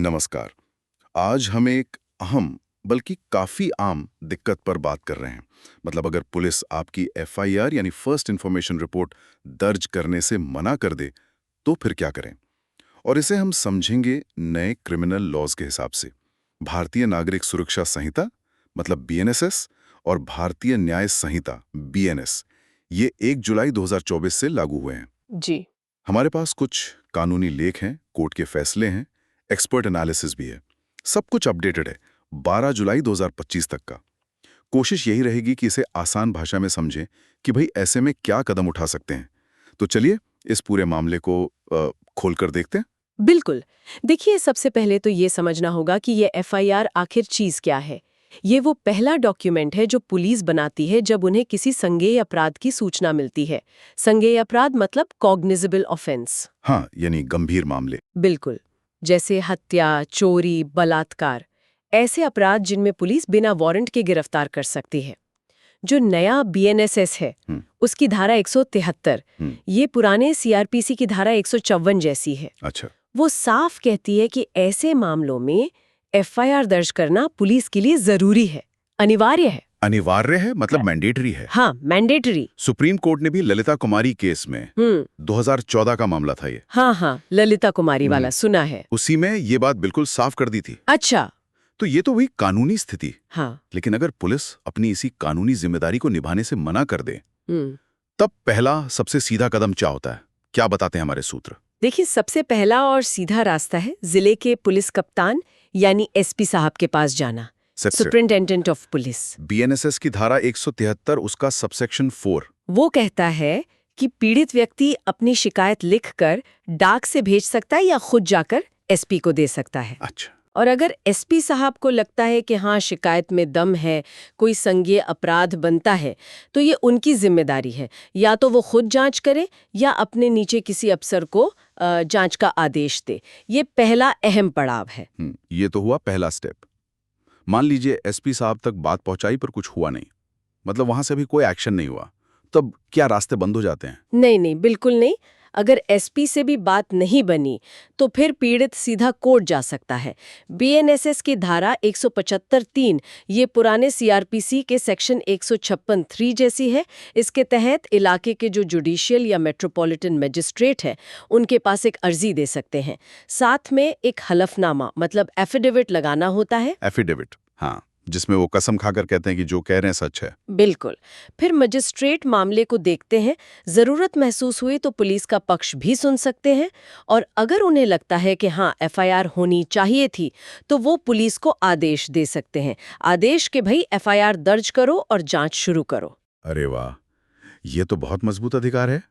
नमस्कार। आज हम एक अहम बल्कि काफी आम दिक्कत पर बात कर रहे हैं। मतलब अगर पुलिस आपकी एफआईआर यानी फर्स्ट इंफॉर्मेशन रिपोर्ट दर्ज करने से मना कर दे तो फिर क्या करें। और इसे हम समझेंगे नए क्रिमिनल लॉज के हिसाब से। भारतीय नागरिक सुरक्षा संहिता मतलब बीएनएसएस और भारतीय न्याय संहिता बीएनएस ये 1 जुलाई 2024 से लागू हुए हैं। जी। हमारे पास कुछ कानूनी लेख हैं, कोर्ट के फैसले हैं, एक्सपर्ट एनालिसिस भी है। सब कुछ अपडेटेड है 12 जुलाई 2025 तक का। कोशिश यही रहेगी कि इसे आसान भाषा में समझें कि भाई ऐसे में क्या कदम उठा सकते हैं। तो चलिए इस पूरे मामले को खोलकर देखते हैं। बिल्कुल। देखिए, सबसे पहले तो ये समझना होगा कि ये एफआईआर आखिर चीज क्या है। ये वो पहला डॉक्यूमेंट है जो पुलिस बनाती है जब उन्हें किसी संज्ञेय अपराध की सूचना मिलती है। संज्ञेय अपराध मतलब कॉग्निजेबल ऑफेंस। हाँ, यानी गंभीर मामले। बिल्कुल। जैसे हत्या, चोरी, बलात्कार, ऐसे अपराध जिनमें पुलिस बिना वारंट के गिरफ्तार कर सकती है। जो नया बीएनएसएस है उसकी धारा 173 ये पुराने सीआरपीसी की धारा 154 जैसी है। अच्छा। वो साफ कहती है कि ऐसे मामलों में एफआईआर दर्ज करना पुलिस के लिए जरूरी है, अनिवार्य है। अनिवार्य है मतलब मैंडेटरी है। हाँ, मैंडेटरी। सुप्रीम कोर्ट ने भी ललिता कुमारी केस में 2014 का मामला था ये। हाँ, ललिता कुमारी वाला सुना है। उसी में ये बात बिल्कुल साफ कर दी थी। अच्छा। तो ये तो हुई कानूनी स्थिति। हाँ। लेकिन अगर पुलिस अपनी इसी कानूनी जिम्मेदारी को निभाने से मना कर दे तब पहला सबसे सीधा कदम क्या होता है? क्या बताते हैं हमारे सूत्र? देखिए, सबसे पहला और सीधा रास्ता है जिले के पुलिस कप्तान यानी एसपी साहब के पास जाना, सुपरिंटेंडेंट ऑफ पुलिस। बीएनएसएस की धारा 173 उसका सबसेक्शन 4 वो कहता है कि पीड़ित व्यक्ति अपनी शिकायत लिखकर डाक से भेज सकता है या खुद जाकर एसपी को दे सकता है। अच्छा। और अगर एसपी साहब को लगता है कि हाँ, शिकायत में दम है, कोई संज्ञेय अपराध बनता है, तो ये उनकी जिम्मेदारी है। या तो वो खुद जांच करे या अपने नीचे किसी अफसर को जांच का आदेश दे। ये पहला अहम पड़ाव है। ये तो हुआ पहला स्टेप। मान लीजिए एसपी साहब तक बात पहुंचाई पर कुछ हुआ नहीं, मतलब वहां से भी कोई एक्शन नहीं हुआ, तब क्या रास्ते बंद हो जाते हैं? नहीं, बिल्कुल नहीं। अगर एसपी से भी बात नहीं बनी तो फिर पीड़ित सीधा कोर्ट जा सकता है। बीएनएसएस की धारा 175(3 ये पुराने सीआरपीसी के सेक्शन 156(3 जैसी है। इसके तहत इलाके के जो जुडिशियल या मेट्रोपॉलिटन मजिस्ट्रेट है उनके पास एक अर्जी दे सकते हैं। साथ में एक हलफनामा मतलब एफिडेविट लगाना होता है। एफिडेविट, हाँ, जिसमें वो कसम खाकर कहते हैं कि जो कह रहे हैं सच है। बिल्कुल। फिर मजिस्ट्रेट मामले को देखते हैं, जरूरत महसूस हुई तो पुलिस का पक्ष भी सुन सकते हैं। और अगर उन्हें लगता है कि हाँ, एफआईआर होनी चाहिए थी तो वो पुलिस को आदेश दे सकते हैं। आदेश के भाई एफआईआर दर्ज करो और जांच शुरू करो। अरे वाह, ये तो बहुत मजबूत अधिकार है।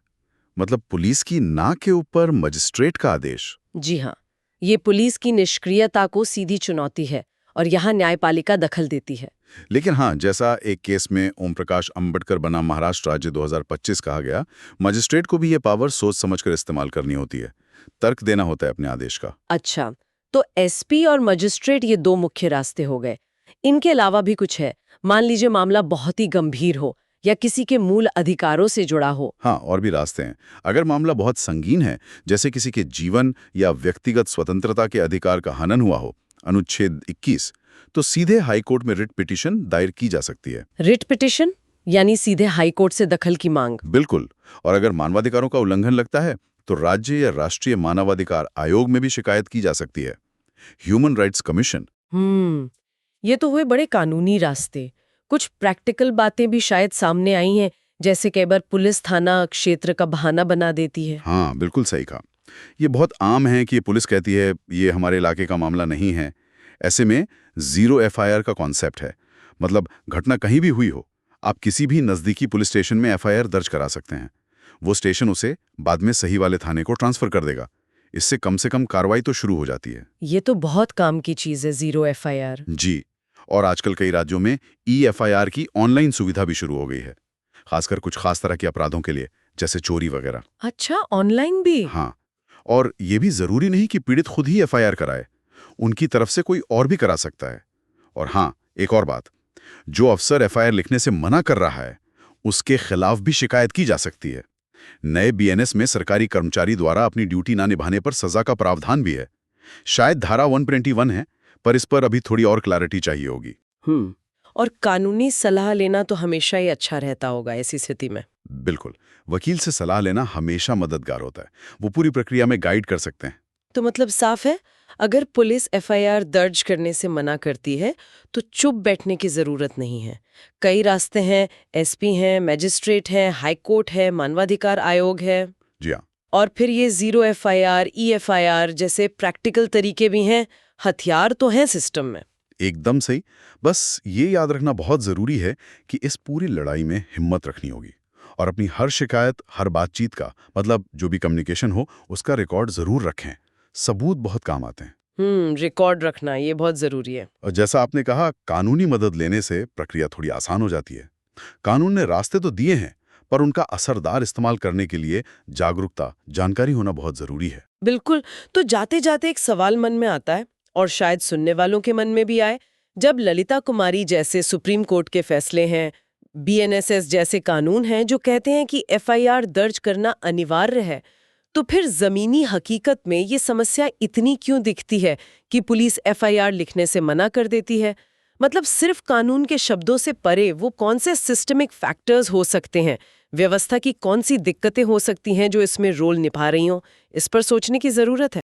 मतलब पुलिस की ना के ऊपर मजिस्ट्रेट का आदेश। जी हाँ, ये पुलिस की निष्क्रियता को सीधी चुनौती है और यहाँ न्यायपालिका दखल देती है। लेकिन हाँ, जैसा एक केस में ओम प्रकाश अंबेडकर बना महाराष्ट्र राज्य 2025 कहा गया, मजिस्ट्रेट को भी ये पावर सोच समझकर इस्तेमाल करनी होती है, तर्क देना होता है अपने आदेश का। अच्छा, तो एसपी और मजिस्ट्रेट ये दो मुख्य रास्ते हो गए। इनके अलावा भी कुछ है। मान लीजिए मामला बहुत ही गंभीर हो या किसी के मूल अधिकारों से जुड़ा हो। हाँ, और भी रास्ते हैं। अगर मामला बहुत संगीन है, जैसे किसी के जीवन या व्यक्तिगत स्वतंत्रता के अधिकार का हनन हुआ हो, अनुच्छेद 21, तो सीधे हाईकोर्ट में रिट पिटीशन दायर की जा सकती है। रिट पिटीशन यानी सीधे हाईकोर्ट से दखल की मांग। बिल्कुल। और अगर मानवाधिकारों का उल्लंघन लगता है तो राज्य या राष्ट्रीय मानवाधिकार आयोग में भी शिकायत की जा सकती है, ह्यूमन राइट्स कमीशन। ये तो हुए बड़े कानूनी रास्ते। कुछ प्रैक्टिकल बातें भी शायद सामने आई हैं, जैसे कई बार पुलिस थाना क्षेत्र का बहाना बना देती है। हाँ, बिल्कुल सही कहा। ये बहुत आम है कि पुलिस कहती है ये हमारे इलाके का मामला नहीं है। ऐसे में जीरो एफआईआर का कॉन्सेप्ट है। मतलब घटना कहीं भी हुई हो, आप किसी भी नज़दीकी पुलिस स्टेशन में एफआईआर दर्ज करा सकते हैं। वो स्टेशन उसे बाद में सही वाले थाने को ट्रांसफर कर देगा। इससे कम से कम कार्रवाई तो शुरू हो जाती है। ये तो बहुत काम की चीज है, जीरो एफआईआर। जी। और आजकल कई राज्यों में ई-एफआईआर की ऑनलाइन सुविधा भी शुरू हो गई है, खासकर कुछ खास तरह के अपराधों के लिए, जैसे चोरी वगैरह। अच्छा, ऑनलाइन भी? हाँ, और ये भी जरूरी नहीं कि पीड़ित खुद ही एफआईआर कराए, उनकी तरफ से कोई और भी करा सकता है। और हाँ, एक और बात, जो अफसर एफआईआर लिखने से मना कर रहा है उसके खिलाफ भी शिकायत की जा सकती है। नए बीएनएस में सरकारी कर्मचारी द्वारा अपनी ड्यूटी ना निभाने पर सजा का प्रावधान भी है। शायद धारा 121 है, पर इस पर अभी थोड़ी और क्लैरिटी चाहिए होगी। और कानूनी सलाह लेना तो हमेशा ही अच्छा रहता होगा ऐसी स्थिति में। बिल्कुल, वकील से सलाह लेना हमेशा मददगार होता है। वो पूरी प्रक्रिया में गाइड कर सकते हैं। तो मतलब साफ है, अगर पुलिस एफआईआर दर्ज करने से मना करती है तो चुप बैठने की जरूरत नहीं है। कई रास्ते हैं, एसपी हैं, मैजिस्ट्रेट हैं, हाई कोर्ट है, मानवाधिकार आयोग है, जी हाँ। और फिर ये जीरो एफआईआर, ईएफआईआर जैसे प्रैक्टिकल तरीके भी हैं। हथियार तो हैं सिस्टम में। एकदम सही। बस ये याद रखना बहुत जरूरी है कि इस पूरी लड़ाई में हिम्मत रखनी होगी और अपनी हर शिकायत, हर बातचीत का मतलब जो भी कम्युनिकेशन हो, उसका रिकॉर्ड जरूर रखें। सबूत बहुत काम आते हैं। रिकॉर्ड रखना ये बहुत जरूरी है। और जैसा आपने कहा, कानूनी मदद लेने से प्रक्रिया थोड़ी आसान हो जाती है। कानून ने रास्ते तो दिए हैं, पर उनका असरदार इस्तेमाल करने के लिए जागरूकता, जानकारी होना बहुत जरूरी है। बिल्कुल। तो जाते जाते एक सवाल मन में आता है, और शायद सुनने वालों के मन में भी आए। जब ललिता कुमारी जैसे सुप्रीम कोर्ट के फैसले हैं, बीएनएसएस जैसे कानून हैं जो कहते हैं कि एफआईआर दर्ज करना अनिवार्य है, तो फिर जमीनी हकीकत में ये समस्या इतनी क्यों दिखती है कि पुलिस एफआईआर लिखने से मना कर देती है? मतलब सिर्फ कानून के शब्दों से परे वो कौन से सिस्टमिक फैक्टर्स हो सकते हैं, व्यवस्था की कौन सी दिक्कतें हो सकती हैं जो इसमें रोल निभा रही हों? इस पर सोचने की जरूरत है।